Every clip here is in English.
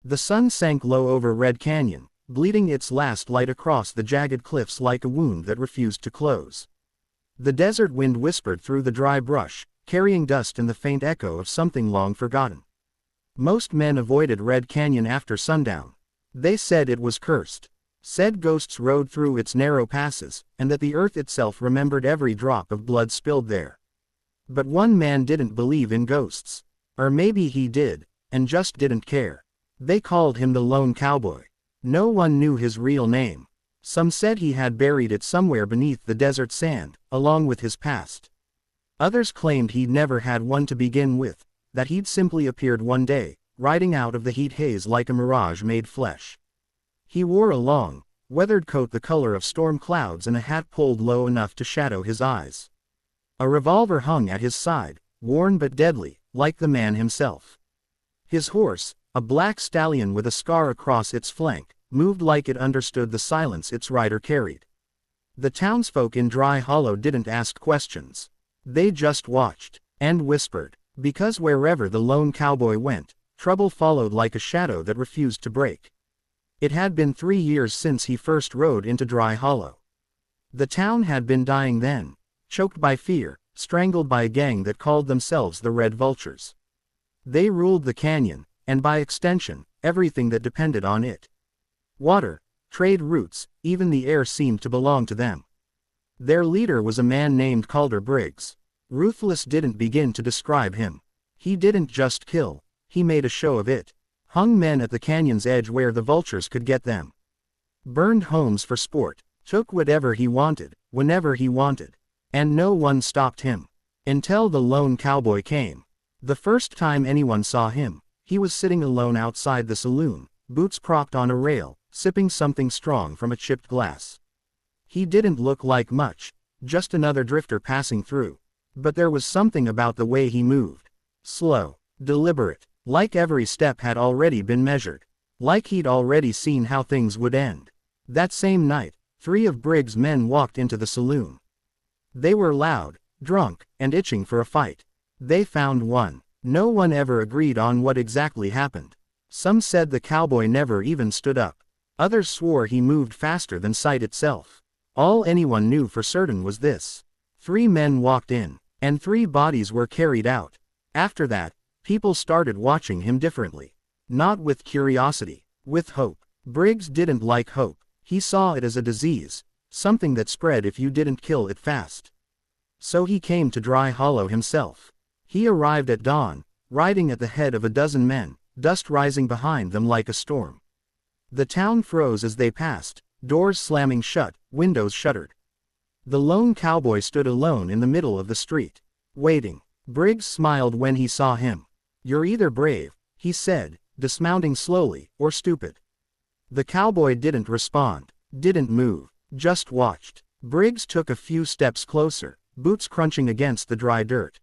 The sun sank low over Red Canyon, bleeding its last light across the jagged cliffs like a wound that refused to close. The desert wind whispered through the dry brush, carrying dust and the faint echo of something long forgotten. Most men avoided Red Canyon after sundown. They said it was cursed. Said ghosts rode through its narrow passes, and that the earth itself remembered every drop of blood spilled there. But one man didn't believe in ghosts. Or maybe he did, and just didn't care. They called him the Lone Cowboy. No one knew his real name. Some said he had buried it somewhere beneath the desert sand, along with his past. Others claimed he'd never had one to begin with, that he'd simply appeared one day, riding out of the heat haze like a mirage made flesh. He wore a long, weathered coat the color of storm clouds and a hat pulled low enough to shadow his eyes. A revolver hung at his side, worn but deadly, like the man himself. His horse, a black stallion with a scar across its flank, moved like it understood the silence its rider carried. The townsfolk in Dry Hollow didn't ask questions. They just watched, and whispered, because wherever the Lone Cowboy went, trouble followed like a shadow that refused to break. It had been 3 years since he first rode into Dry Hollow. The town had been dying then, choked by fear, strangled by a gang that called themselves the Red Vultures. They ruled the canyon, and by extension, everything that depended on it. Water, trade routes, even the air seemed to belong to them. Their leader was a man named Calder Briggs. Ruthless didn't begin to describe him. He didn't just kill, he made a show of it. Hung men at the canyon's edge where the vultures could get them. Burned homes for sport, took whatever he wanted, whenever he wanted. And no one stopped him. Until the Lone Cowboy came. The first time anyone saw him, he was sitting alone outside the saloon, boots propped on a rail, sipping something strong from a chipped glass. He didn't look like much, just another drifter passing through. But there was something about the way he moved. Slow, deliberate, like every step had already been measured. Like he'd already seen how things would end. That same night, 3 of Briggs' men walked into the saloon. They were loud, drunk, and itching for a fight. They found one. No one ever agreed on what exactly happened. Some said the cowboy never even stood up. Others swore he moved faster than sight itself. All anyone knew for certain was this. 3 men walked in, and 3 bodies were carried out. After that, people started watching him differently. Not with curiosity, with hope. Briggs didn't like hope. He saw it as a disease, something that spread if you didn't kill it fast. So he came to Dry Hollow himself. He arrived at dawn, riding at the head of a dozen men, dust rising behind them like a storm. The town froze as they passed, doors slamming shut, windows shuttered. The Lone Cowboy stood alone in the middle of the street, waiting. Briggs smiled when he saw him. "You're either brave," he said, dismounting slowly, "or stupid." The cowboy didn't respond, didn't move, just watched. Briggs took a few steps closer, boots crunching against the dry dirt.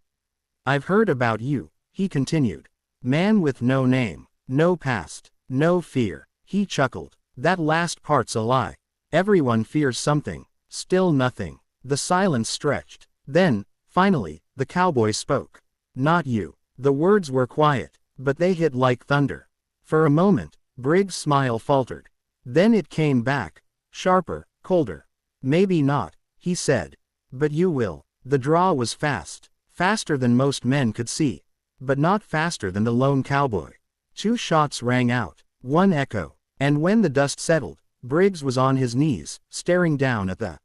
"I've heard about you," he continued. "Man with no name, no past, no fear." He chuckled. "That last part's a lie. Everyone fears something. Still nothing." The silence stretched. Then, finally, the cowboy spoke. "Not you." The words were quiet, but they hit like thunder. For a moment, Briggs' smile faltered. Then it came back, sharper, colder. "Maybe not," he said. "But you will." The draw was fast, faster than most men could see. But not faster than the Lone Cowboy. 2 shots rang out, 1 echo. And when the dust settled, Briggs was on his knees, staring down at the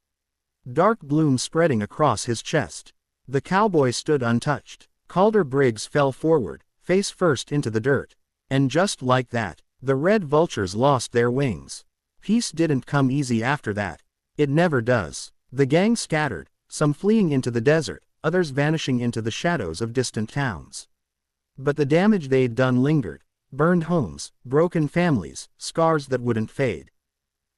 dark bloom spreading across his chest. The cowboy stood untouched. Calder Briggs fell forward, face first into the dirt. And just like that, the Red Vultures lost their wings. Peace didn't come easy after that. It never does. The gang scattered, some fleeing into the desert, others vanishing into the shadows of distant towns. But the damage they'd done lingered. Burned homes, broken families, scars that wouldn't fade.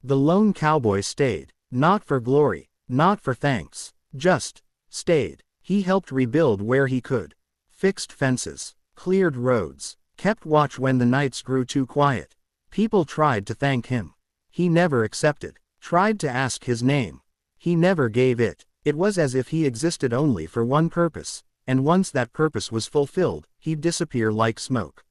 The Lone Cowboy stayed, not for glory, not for thanks, just stayed. He helped rebuild where he could. Fixed fences, cleared roads, kept watch when the nights grew too quiet. People tried to thank him. He never accepted. Tried to ask his name. He never gave it. It was as if he existed only for one purpose, and once that purpose was fulfilled, he'd disappear like smoke.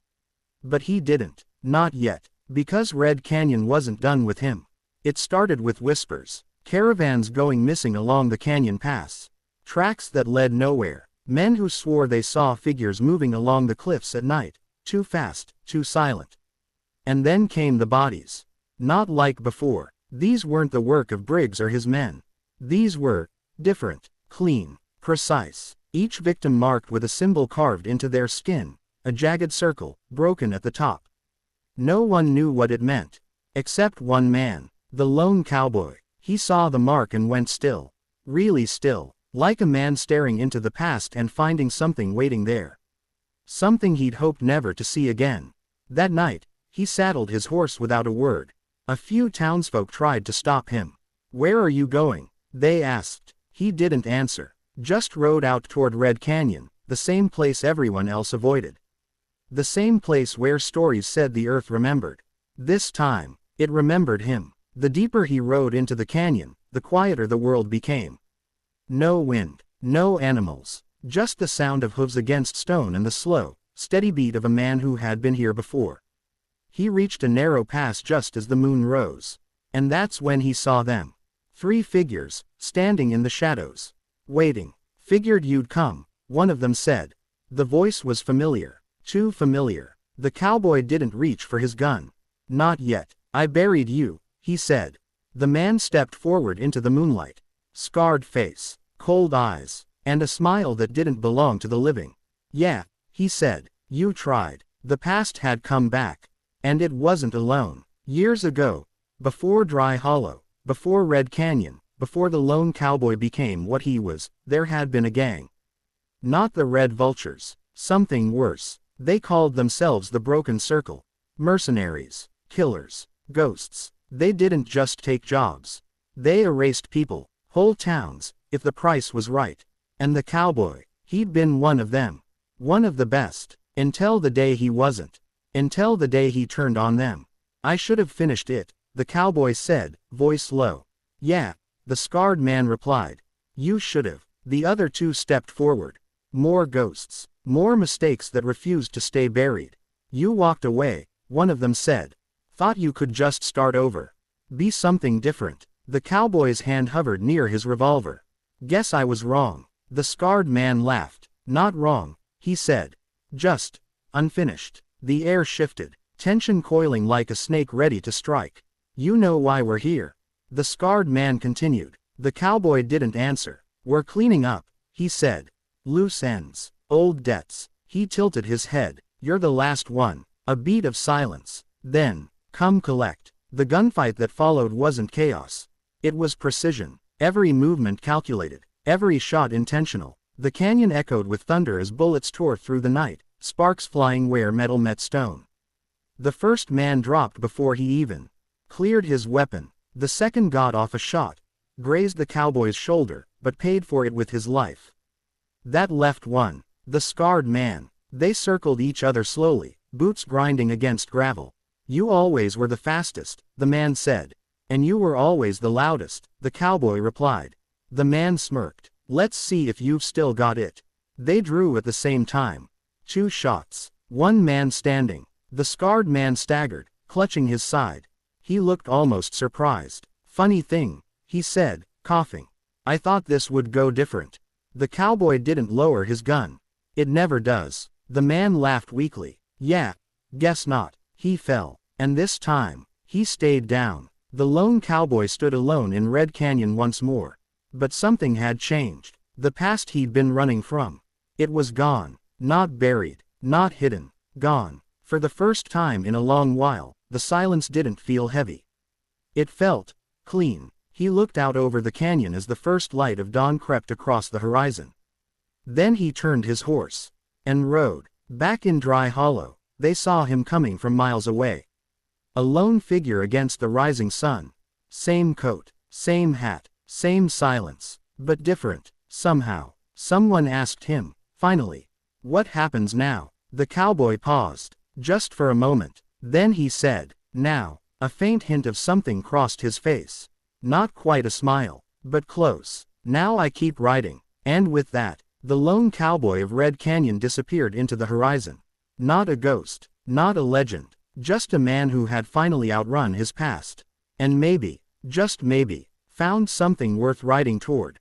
But he didn't. Not yet. Because Red Canyon wasn't done with him. It started with whispers. Caravans going missing along the canyon paths. Tracks that led nowhere. Men who swore they saw figures moving along the cliffs at night. Too fast, too silent. And then came the bodies. Not like before. These weren't the work of Briggs or his men. These were different, clean, precise. Each victim marked with a symbol carved into their skin, a jagged circle, broken at the top. No one knew what it meant. Except one man, the Lone Cowboy. He saw the mark and went still. Really still, like a man staring into the past and finding something waiting there. Something he'd hoped never to see again. That night, he saddled his horse without a word. A few townsfolk tried to stop him. "Where are you going?" they asked. He didn't answer. Just rode out toward Red Canyon, the same place everyone else avoided. The same place where stories said the earth remembered. This time, it remembered him. The deeper he rode into the canyon, the quieter the world became. No wind, no animals, just the sound of hooves against stone and the slow, steady beat of a man who had been here before. He reached a narrow pass just as the moon rose. And that's when he saw them. 3 figures, standing in the shadows. "Waiting. Figured you'd come," one of them said. The voice was familiar. Too familiar. The cowboy didn't reach for his gun. "Not yet. I buried you," he said. The man stepped forward into the moonlight. Scarred face, cold eyes, and a smile that didn't belong to the living. "Yeah," he said. "You tried." The past had come back. And it wasn't alone. Years ago, before Dry Hollow, before Red Canyon, before the Lone Cowboy became what he was, there had been a gang. Not the Red Vultures. Something worse. They called themselves the Broken Circle. Mercenaries, killers, ghosts. They didn't just take jobs. They erased people, whole towns, if the price was right. And the cowboy, he'd been one of them. One of the best. Until the day he wasn't. Until the day he turned on them. "I should have finished it," the cowboy said, voice low. "Yeah," the scarred man replied. "You should have." The other 2 stepped forward. More ghosts. More mistakes that refused to stay buried. "You walked away," one of them said. "Thought you could just start over. Be something different." The cowboy's hand hovered near his revolver. "Guess I was wrong." The scarred man laughed. "Not wrong," he said. "Just unfinished." The air shifted, tension coiling like a snake ready to strike. "You know why we're here?" The scarred man continued. The cowboy didn't answer. "We're cleaning up," he said. "Loose ends, old debts." He tilted his head. "You're the last one." A beat of silence. Then, "Come collect." The gunfight that followed wasn't chaos. It was precision. Every movement calculated. Every shot intentional. The canyon echoed with thunder as bullets tore through the night, sparks flying where metal met stone. The first man dropped before he even cleared his weapon. The second got off a shot, grazed the cowboy's shoulder, but paid for it with his life. That left one, the scarred man. They circled each other slowly, boots grinding against gravel. "You always were the fastest," the man said. "And you were always the loudest," the cowboy replied. The man smirked. "Let's see if you've still got it." They drew at the same time. 2 shots. One man standing. The scarred man staggered, clutching his side. He looked almost surprised. "Funny thing," he said, coughing. "I thought this would go different." The cowboy didn't lower his gun. "It never does." The man laughed weakly. "Yeah, guess not." He fell. And this time, he stayed down. The Lone Cowboy stood alone in Red Canyon once more. But something had changed. The past he'd been running from. It was gone. Not buried. Not hidden. Gone. For the first time in a long while, the silence didn't feel heavy. It felt clean. He looked out over the canyon as the first light of dawn crept across the horizon. Then he turned his horse and rode. Back in Dry Hollow, they saw him coming from miles away. A lone figure against the rising sun. Same coat, same hat, same silence, but different, somehow. Someone asked him, finally, "What happens now?" The cowboy paused, just for a moment. Then he said, "Now." A faint hint of something crossed his face. Not quite a smile, but close. "Now I keep riding." And with that, the Lone Cowboy of Red Canyon disappeared into the horizon. Not a ghost, not a legend, Just a man who had finally outrun his past. And maybe, just maybe, found something worth riding toward.